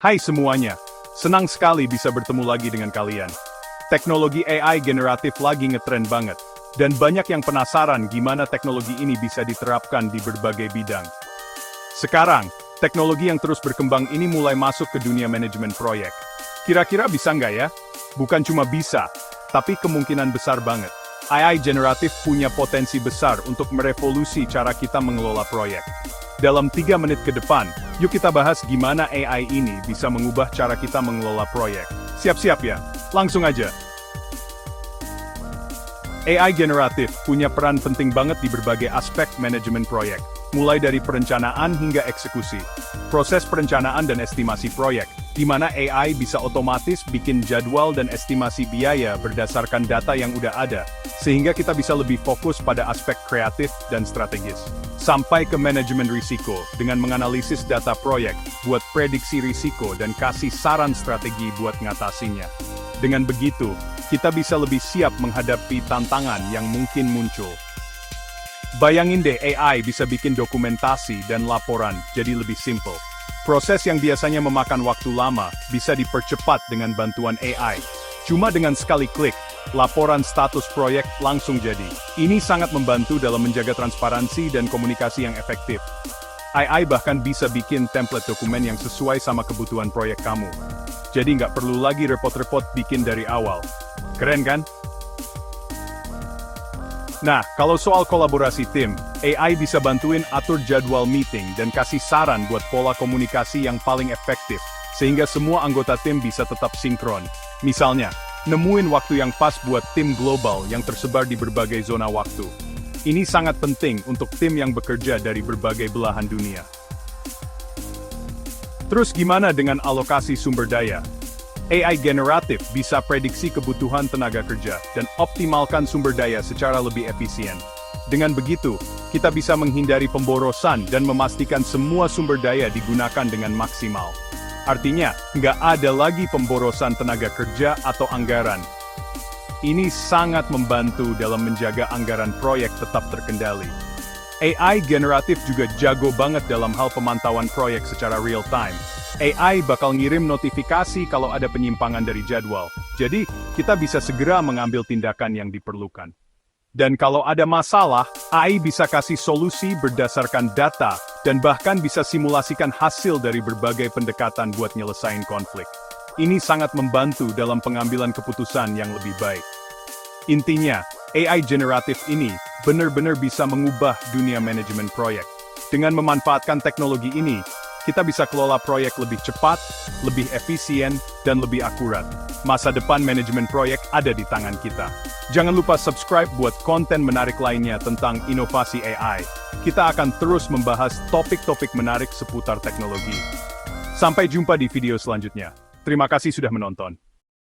Hai semuanya, senang sekali bisa bertemu lagi dengan kalian. Teknologi AI generatif lagi ngetren banget, dan banyak yang penasaran gimana teknologi ini bisa diterapkan di berbagai bidang. Sekarang, teknologi yang terus berkembang ini mulai masuk ke dunia manajemen proyek. Kira-kira bisa nggak ya? Bukan cuma bisa, tapi kemungkinan besar banget. AI generatif punya potensi besar untuk merevolusi cara kita mengelola proyek. Dalam 3 menit ke depan, yuk kita bahas gimana AI ini bisa mengubah cara kita mengelola proyek. Siap-siap ya, langsung aja. AI generatif punya peran penting banget di berbagai aspek manajemen proyek, mulai dari perencanaan hingga eksekusi. Proses perencanaan dan estimasi proyek, di mana AI bisa otomatis bikin jadwal dan estimasi biaya berdasarkan data yang udah ada, sehingga kita bisa lebih fokus pada aspek kreatif dan strategis. Sampai ke manajemen risiko, dengan menganalisis data proyek, buat prediksi risiko dan kasih saran strategi buat ngatasinya. Dengan begitu, kita bisa lebih siap menghadapi tantangan yang mungkin muncul. Bayangin deh AI bisa bikin dokumentasi dan laporan jadi lebih simple. Proses yang biasanya memakan waktu lama, bisa dipercepat dengan bantuan AI. Cuma dengan sekali klik, laporan status proyek langsung jadi. Ini sangat membantu dalam menjaga transparansi dan komunikasi yang efektif. AI bahkan bisa bikin template dokumen yang sesuai sama kebutuhan proyek kamu. Jadi nggak perlu lagi repot-repot bikin dari awal. Keren kan? Nah, kalau soal kolaborasi tim, AI bisa bantuin atur jadwal meeting dan kasih saran buat pola komunikasi yang paling efektif, sehingga semua anggota tim bisa tetap sinkron. Misalnya, nemuin waktu yang pas buat tim global yang tersebar di berbagai zona waktu. Ini sangat penting untuk tim yang bekerja dari berbagai belahan dunia. Terus gimana dengan alokasi sumber daya? AI generatif bisa prediksi kebutuhan tenaga kerja dan optimalkan sumber daya secara lebih efisien. Dengan begitu, kita bisa menghindari pemborosan dan memastikan semua sumber daya digunakan dengan maksimal. Artinya, nggak ada lagi pemborosan tenaga kerja atau anggaran. Ini sangat membantu dalam menjaga anggaran proyek tetap terkendali. AI generatif juga jago banget dalam hal pemantauan proyek secara real time. AI bakal ngirim notifikasi kalau ada penyimpangan dari jadwal. Jadi, kita bisa segera mengambil tindakan yang diperlukan. Dan kalau ada masalah, AI bisa kasih solusi berdasarkan data, dan bahkan bisa simulasikan hasil dari berbagai pendekatan buat nyelesain konflik. Ini sangat membantu dalam pengambilan keputusan yang lebih baik. Intinya, AI generatif ini benar-benar bisa mengubah dunia manajemen proyek. Dengan memanfaatkan teknologi ini, kita bisa kelola proyek lebih cepat, lebih efisien, dan lebih akurat. Masa depan manajemen proyek ada di tangan kita. Jangan lupa subscribe buat konten menarik lainnya tentang inovasi AI. Kita akan terus membahas topik-topik menarik seputar teknologi. Sampai jumpa di video selanjutnya. Terima kasih sudah menonton.